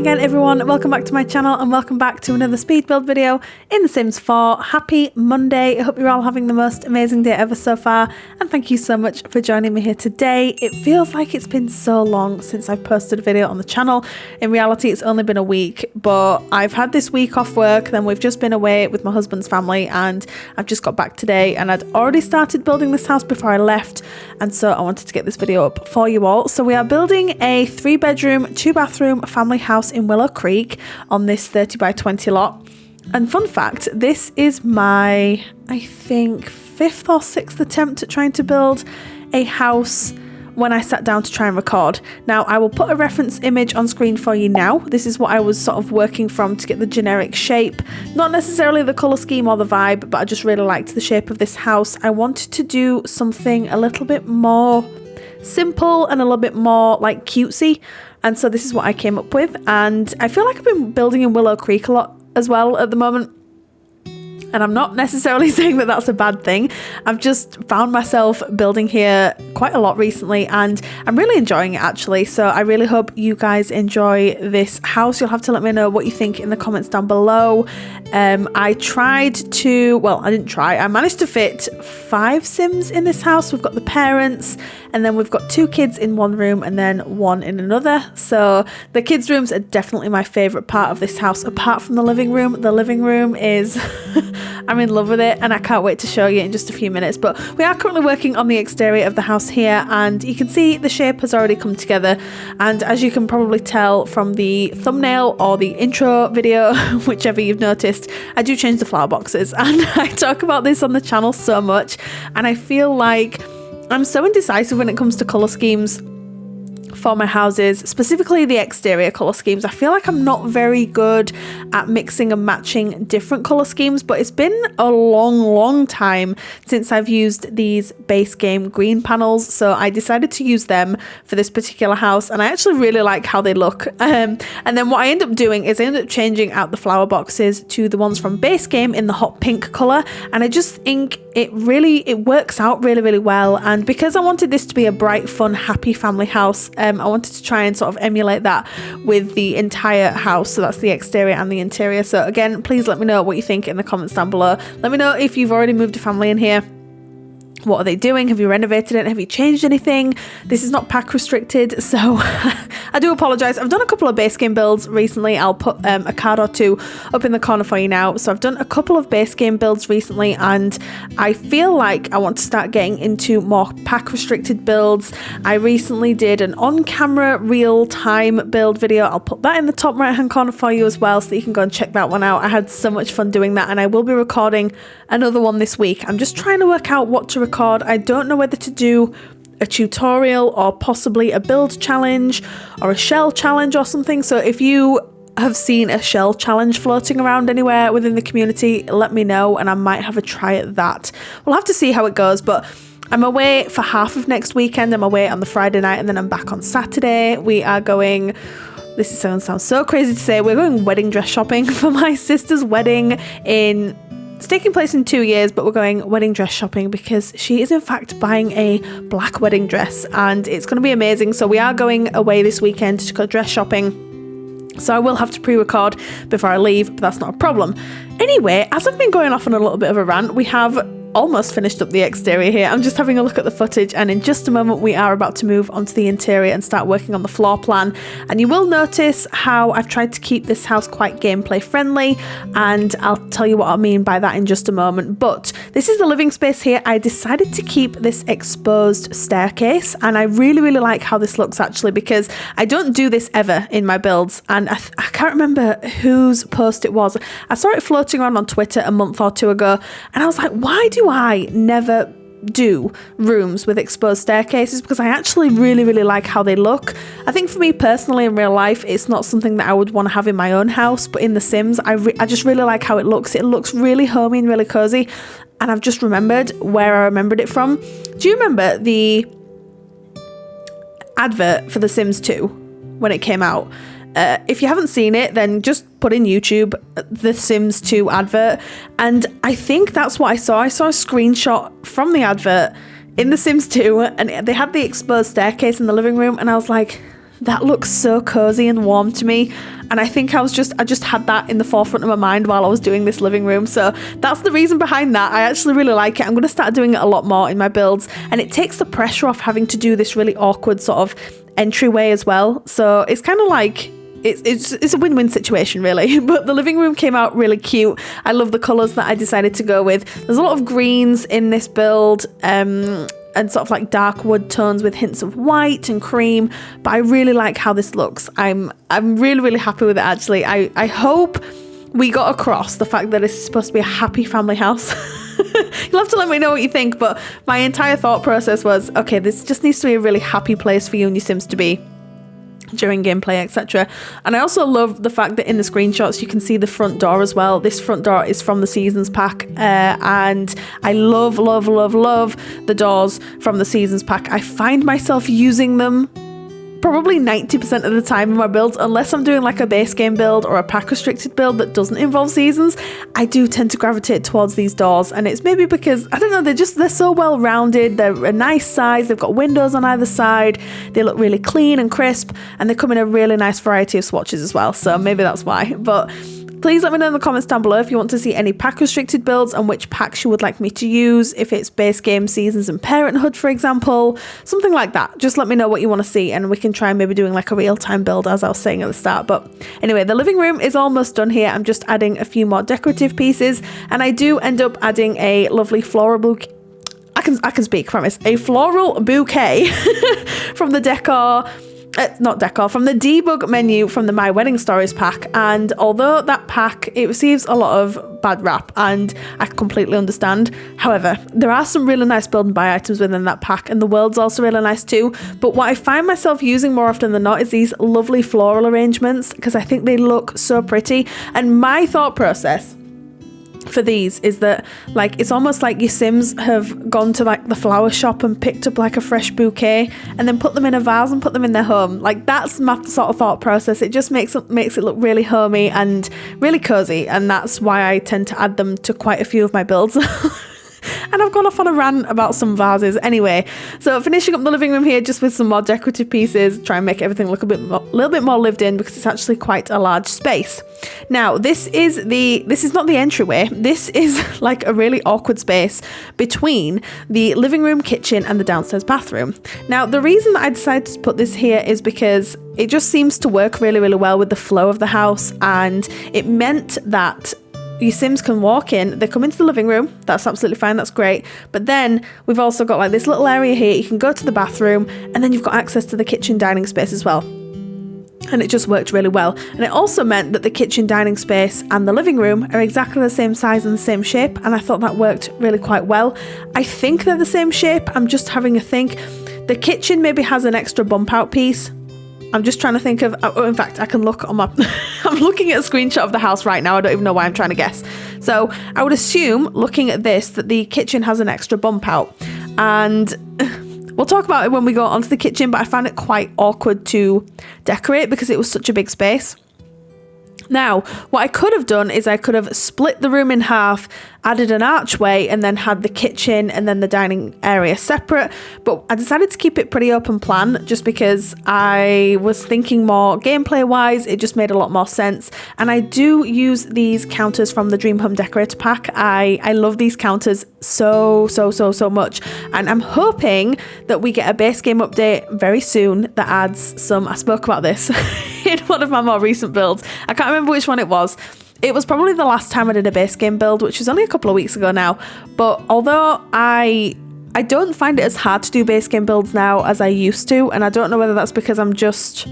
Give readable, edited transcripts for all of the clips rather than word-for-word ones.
again everyone, welcome back to my channel and welcome back to another speed build video in The Sims 4. Happy Monday, I hope you're all having the most amazing day ever so far, and thank you so much for joining me here today. It feels like it's been so long since I've posted a video on the channel. In reality it's only been a week, but I've had this week off work, then we've just been away with my husband's family and I've just got back today, and I'd already started building this house before I left, and so I wanted to get this video up for you all. So we are building a 3-bedroom, 2-bathroom family house in Willow Creek on this 30 by 20 lot. And fun fact, this is my, I think, 5th or 6th attempt at trying to build a house when I sat down to try and record. Now I will put a reference image on screen for you now. This is what I was sort of working from to get the generic shape, not necessarily the colour scheme or the vibe, but I just really liked the shape of this house. I wanted to do something a little bit more simple and a little bit more like cutesy, and so this is what I came up with. And I feel like I've been building in Willow Creek a lot as well at the moment, and I'm not necessarily saying that that's a bad thing. I've just found myself building here quite a lot recently and I'm really enjoying it actually. So I really hope you guys enjoy this house. You'll have to let me know what you think in the comments down below. I managed to fit 5 Sims in this house. We've got the parents and then we've got 2 kids in one room and then 1 in another. So the kids' rooms are definitely my favourite part of this house, apart from the living room. The living room is I'm in love with it and I can't wait to show you in just a few minutes. But we are currently working on the exterior of the house here, and you can see the shape has already come together. And as you can probably tell from the thumbnail or the intro video, whichever you've noticed, I do change the flower boxes, and I talk about this on the channel so much, and I feel like I'm so indecisive when it comes to colour schemes for my houses, specifically the exterior colour schemes. I feel like I'm not very good at mixing and matching different colour schemes, but it's been a long time since I've used these base game green panels, so I decided to use them for this particular house, and I actually really like how they look. And then what I end up doing is I end up changing out the flower boxes to the ones from base game in the hot pink colour, and I just think it works out really well. And because I wanted this to be a bright, fun, happy family house, I wanted to try and sort of emulate that with the entire house. So that's the exterior and the interior. So again, please let me know what you think in the comments down below. Let me know if you've already moved a family in here. What are they doing? Have you renovated it? Have you changed anything? This is not pack restricted, so I do apologise. I've done a couple of base game builds recently. I'll put a card or 2 up in the corner for you now. So I've done a couple of base game builds recently, and I feel like I want to start getting into more pack restricted builds. I recently did an on-camera real-time build video. I'll put that in the top right-hand corner for you as well, so that you can go and check that one out. I had so much fun doing that, and I will be recording another one this week. I'm just trying to work out what to record. I don't know whether to do a tutorial or possibly a build challenge or a shell challenge or something. So if you have seen a shell challenge floating around anywhere within the community, let me know and I might have a try at that. We'll have to see how it goes, but I'm away for half of next weekend. I'm away on the Friday night and then I'm back on Saturday. We are going, this is going to sound so crazy to say, we're going wedding dress shopping for my sister's wedding it's taking place in 2 years, but we're going wedding dress shopping because she is in fact buying a black wedding dress and it's going to be amazing. So we are going away this weekend to go dress shopping. So I will have to pre-record before I leave, but that's not a problem. Anyway, as I've been going off on a little bit of a rant, we have almost finished up the exterior here. I'm just having a look at the footage, and in just a moment we are about to move onto the interior and start working on the floor plan. And you will notice how I've tried to keep this house quite gameplay friendly, and I'll tell you what I mean by that in just a moment. But this is the living space here. I decided to keep this exposed staircase, and I really like how this looks actually, because I don't do this ever in my builds, and I can't remember whose post it was. I saw it floating around on Twitter a month or 2 ago, and I was like, why do I never do rooms with exposed staircases? Because I actually really like how they look. I think for me personally in real life it's not something that I would want to have in my own house, but in The Sims I just really like how it looks. It looks really homey and really cozy, and I've just remembered where I remembered it from. Do you remember the advert for The Sims 2 when it came out? If you haven't seen it, then just put in YouTube The Sims 2 advert, and I think that's what I saw. I saw a screenshot from the advert in The Sims 2 and they had the exposed staircase in the living room, and I was like, That looks so cozy and warm to me. And I think I just had that in the forefront of my mind while I was doing this living room. So that's the reason behind that. I actually really like it. I'm going to start doing it a lot more in my builds. And it takes the pressure off having to do this really awkward sort of entryway as well. So it's kind of like, it's a win-win situation really. But the living room came out really cute. I love the colours that I decided to go with. There's a lot of greens in this build, and sort of like dark wood tones with hints of white and cream, but I really like how this looks. I'm really, really happy with it actually. I hope we got across the fact that it's supposed to be a happy family house. You'll have to let me know what you think, but my entire thought process was, okay, this just needs to be a really happy place for you and your Sims to be during gameplay, etc. And I also love the fact that in the screenshots you can see the front door as well. This front door is from the Seasons pack, and I love the doors from the Seasons pack. I find myself using them probably 90% of the time in my builds, unless I'm doing like a base game build or a pack restricted build that doesn't involve seasons. I do tend to gravitate towards these doors, and it's maybe because, I don't know, they're so well rounded, they're a nice size, they've got windows on either side, they look really clean and crisp, and they come in a really nice variety of swatches as well, so maybe that's why. But please let me know in the comments down below if you want to see any pack restricted builds and which packs you would like me to use, if it's base game, seasons and parenthood for example, something like that. Just let me know what you want to see and we can try maybe doing like a real-time build as I was saying at the start. But anyway, the living room is almost done here. I'm just adding a few more decorative pieces, and I do end up adding a lovely floral bouquet. I can speak, promise. A floral bouquet from the from the debug menu from the My Wedding Stories pack. And although that pack, it receives a lot of bad rap, and I completely understand. However, there are some really nice build and buy items within that pack, and the world's also really nice too. But what I find myself using more often than not is these lovely floral arrangements, because I think they look so pretty. And my thought process for these is that, like, it's almost like your Sims have gone to like the flower shop and picked up like a fresh bouquet and then put them in a vase and put them in their home. Like, that's my sort of thought process. It just makes it look really homey and really cozy, and that's why I tend to add them to quite a few of my builds. And I've gone off on a rant about some vases. Anyway, so finishing up the living room here just with some more decorative pieces, try and make everything look a little bit more lived in, because it's actually quite a large space. Now, this is not the entryway. This is like a really awkward space between the living room, kitchen, and the downstairs bathroom. Now, the reason that I decided to put this here is because it just seems to work really, really well with the flow of the house, and it meant that your Sims can walk in, they come into the living room, that's absolutely fine, that's great, but then we've also got like this little area here, you can go to the bathroom, and then you've got access to the kitchen dining space as well. And it just worked really well. And it also meant that the kitchen dining space and the living room are exactly the same size and the same shape, and I thought that worked really quite well. I think they're the same shape, I'm just having a think. The kitchen maybe has an extra bump out piece. I'm just trying to think of, in fact, I can look on my, I'm looking at a screenshot of the house right now. I don't even know why I'm trying to guess. So I would assume, looking at this, that the kitchen has an extra bump out. And we'll talk about it when we go onto the kitchen, but I found it quite awkward to decorate because it was such a big space. Now, what I could have done is I could have split the room in half, added an archway, and then had the kitchen and then the dining area separate. But I decided to keep it pretty open plan just because I was thinking more gameplay wise. It just made a lot more sense. And I do use these counters from the Dream Home Decorator pack. I love these counters so much. And I'm hoping that we get a base game update very soon that adds some, I spoke about this in one of my more recent builds. I can't remember which one it was. It was probably the last time I did a base game build, which was only a couple of weeks ago now. But although I don't find it as hard to do base game builds now as I used to, and I don't know whether that's because I'm just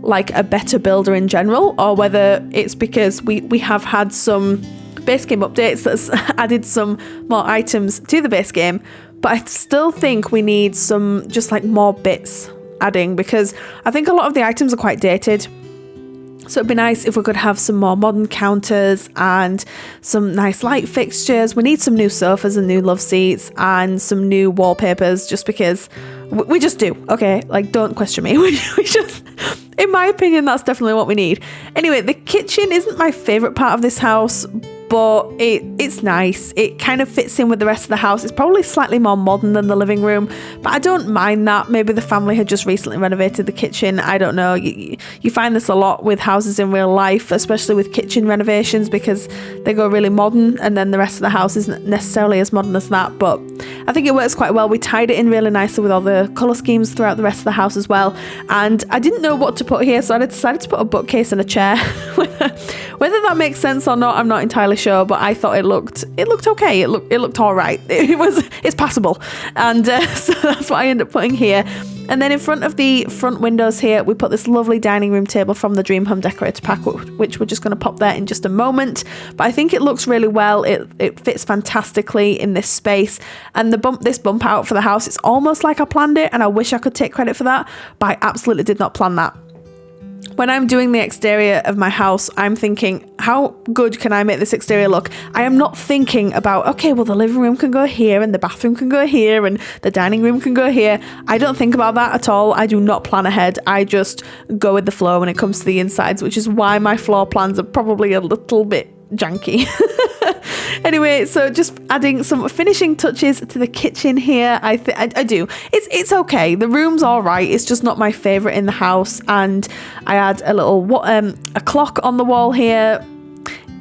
like a better builder in general, or whether it's because we have had some base game updates that's added some more items to the base game. But I still think we need some just like more bits adding, because I think a lot of the items are quite dated. So it'd be nice if we could have some more modern counters and some nice light fixtures. We need some new sofas and new love seats and some new wallpapers, just because we just do. Okay, like, don't question me. We just, in my opinion, that's definitely what we need. Anyway, the kitchen isn't my favourite part of this house, but it's nice. It kind of fits in with the rest of the house. It's probably slightly more modern than the living room, but I don't mind that. Maybe the family had just recently renovated the kitchen. I don't know. You find this a lot with houses in real life, especially with kitchen renovations, because they go really modern and then the rest of the house isn't necessarily as modern as that. But I think it works quite well. We tied it in really nicely with all the colour schemes throughout the rest of the house as well. And I didn't know what to put here, so I decided to put a bookcase and a chair. Whether that makes sense or not, I'm not entirely sure, but I thought it looked okay. It looked all right. It's passable, and so that's what I ended up putting here. And then in front of the front windows here, we put this lovely dining room table from the Dream Home Decorator pack, which we're just going to pop there in just a moment. But I think it looks really well. It fits fantastically in this space. And this bump out for the house, it's almost like I planned it, and I wish I could take credit for that, but I absolutely did not plan that. When I'm doing the exterior of my house, I'm thinking, how good can I make this exterior look? I am not thinking about, okay, well, the living room can go here and the bathroom can go here and the dining room can go here. I don't think about that at all. I do not plan ahead. I just go with the flow when it comes to the insides, which is why my floor plans are probably a little bit janky. Anyway, so just adding some finishing touches to the kitchen here. I do. It's okay. The room's all right. It's just not my favorite in the house. And I add a little a clock on the wall here,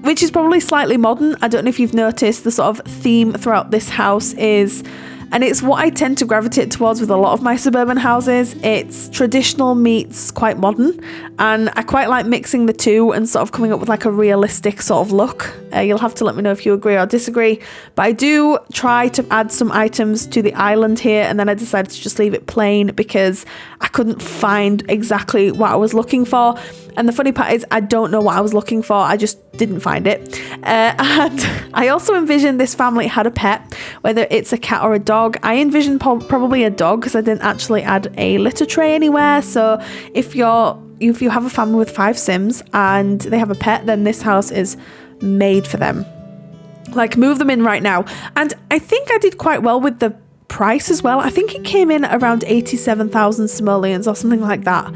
which is probably slightly modern. I don't know if you've noticed the sort of theme throughout this house is, and it's what I tend to gravitate towards with a lot of my suburban houses. It's traditional meets quite modern, and I quite like mixing the two and sort of coming up with like a realistic sort of look. You'll have to let me know if you agree or disagree, but I do try to add some items to the island here, and then I decided to just leave it plain because I couldn't find exactly what I was looking for. And the funny part is I don't know what I was looking for. I just didn't find it. And I also envisioned this family had a pet, whether it's a cat or a dog. I envisioned probably a dog because I didn't actually add a litter tray anywhere. So if you have a family with 5 Sims and they have a pet, then this house is made for them. Like, move them in right now. And I think I did quite well with the price as well. I think it came in around 87,000 simoleons or something like that,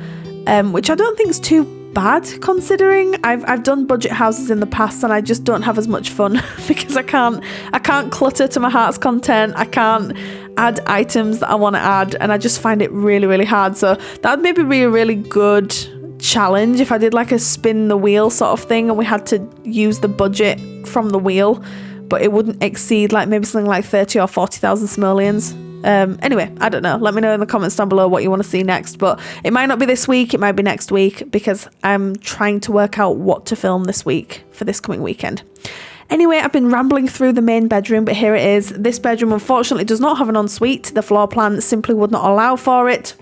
which I don't think is too bad considering I've done budget houses in the past and I just don't have as much fun because I can't clutter to my heart's content. I can't add items that I want to add, and I just find it really, really hard. So that would maybe be a really good challenge if I did like a spin the wheel sort of thing and we had to use the budget from the wheel, but it wouldn't exceed like maybe something like 30 or 40,000 simoleons. Anyway, I don't know. Let me know in the comments down below what you want to see next, but it might not be this week, it might be next week, because I'm trying to work out what to film this week for this coming weekend. Anyway, I've been rambling through the main bedroom, but here it is. This bedroom unfortunately does not have an ensuite. The floor plan simply would not allow for it.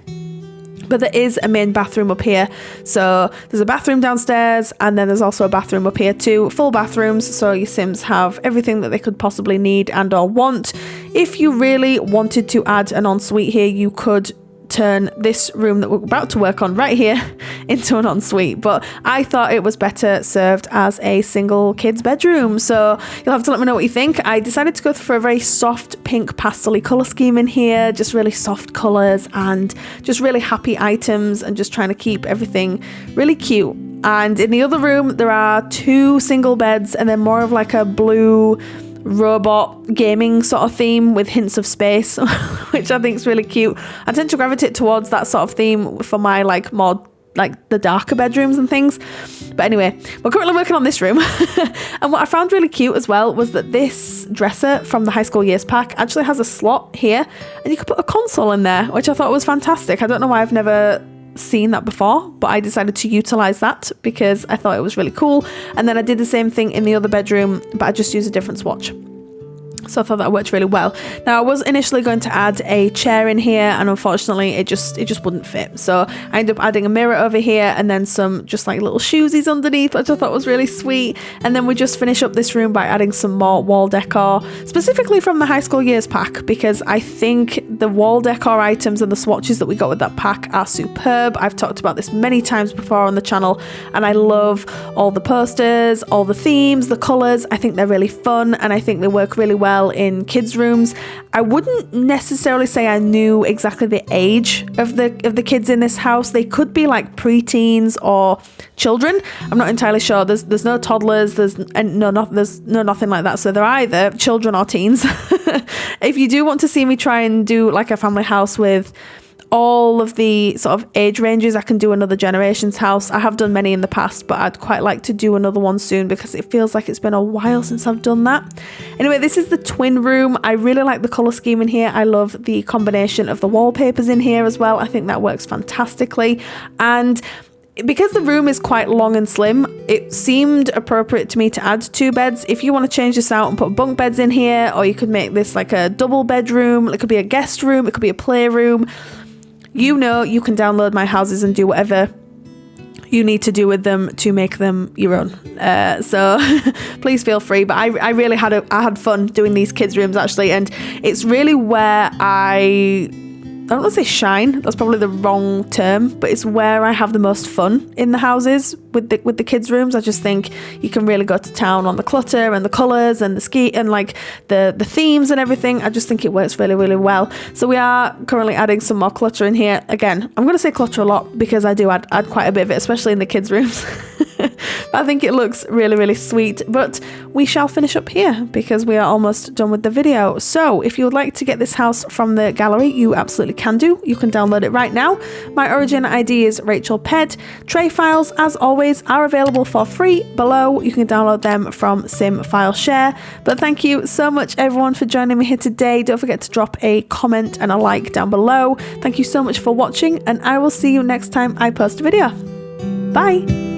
But there is a main bathroom up here. So there's a bathroom downstairs, and then there's also a bathroom up here too. Full bathrooms, so your Sims have everything that they could possibly need and or want. If you really wanted to add an ensuite here, you could turn this room that we're about to work on right here into an ensuite, but I thought it was better served as a single kids bedroom. So you'll have to let me know what you think. I decided to go for a very soft pink pastel-y colour scheme in here, just really soft colours and just really happy items, and just trying to keep everything really cute. And in the other room there are 2 single beds and then more of like a blue robot gaming sort of theme with hints of space, which I think is really cute. I tend to gravitate towards that sort of theme for my like more like the darker bedrooms and things. But anyway, we're currently working on this room. And what I found really cute as well was that this dresser from the High School Years pack actually has a slot here, and you could put a console in there, which I thought was fantastic. I don't know why I've never seen that before, but I decided to utilize that because I thought it was really cool. And then I did the same thing in the other bedroom, but I just used a different swatch. So I thought that worked really well. Now I was initially going to add a chair in here, and unfortunately it just wouldn't fit. So I ended up adding a mirror over here and then some just like little shoesies underneath, which I thought was really sweet. And then we just finish up this room by adding some more wall decor, specifically from the High School Years pack, because I think the wall decor items and the swatches that we got with that pack are superb. I've talked about this many times before on the channel, and I love all the posters, all the themes, the colours. I think they're really fun, and I think they work really well well in kids' rooms. I wouldn't necessarily say I knew exactly the age of the kids in this house. They could be like preteens or children. I'm not entirely sure. There's no toddlers. There's no nothing like that. So they're either children or teens. If you do want to see me try and do like a family house with all of the sort of age ranges, I can do another generations house. I have done many in the past, but I'd quite like to do another one soon because it feels like it's been a while since I've done that. Anyway, this is the twin room. I really like the color scheme in here. I love the combination of the wallpapers in here as well. I think that works fantastically. And because the room is quite long and slim, it seemed appropriate to me to add 2 beds. If you want to change this out and put bunk beds in here, or you could make this like a double bedroom, it could be a guest room, it could be a playroom. You know, you can download my houses and do whatever you need to do with them to make them your own. So please feel free. But I really had fun doing these kids' rooms actually, and it's really where I don't want to say shine, that's probably the wrong term, but it's where I have the most fun in the houses with the kids' rooms. I just think you can really go to town on the clutter and the colours and the ski and like the themes and everything. I just think it works really, really well. So we are currently adding some more clutter in here. Again, I'm going to say clutter a lot because I do add quite a bit of it, especially in the kids' rooms. I think it looks really, really sweet, but we shall finish up here because we are almost done with the video. So if you would like to get this house from the gallery, you absolutely can do. You can download it right now. My origin ID is RachelPedd. Tray files, as always, are available for free below. You can download them from Sim File Share. But thank you so much everyone for joining me here today. Don't forget to drop a comment and a like down below. Thank you so much for watching, and I will see you next time I post a video. Bye!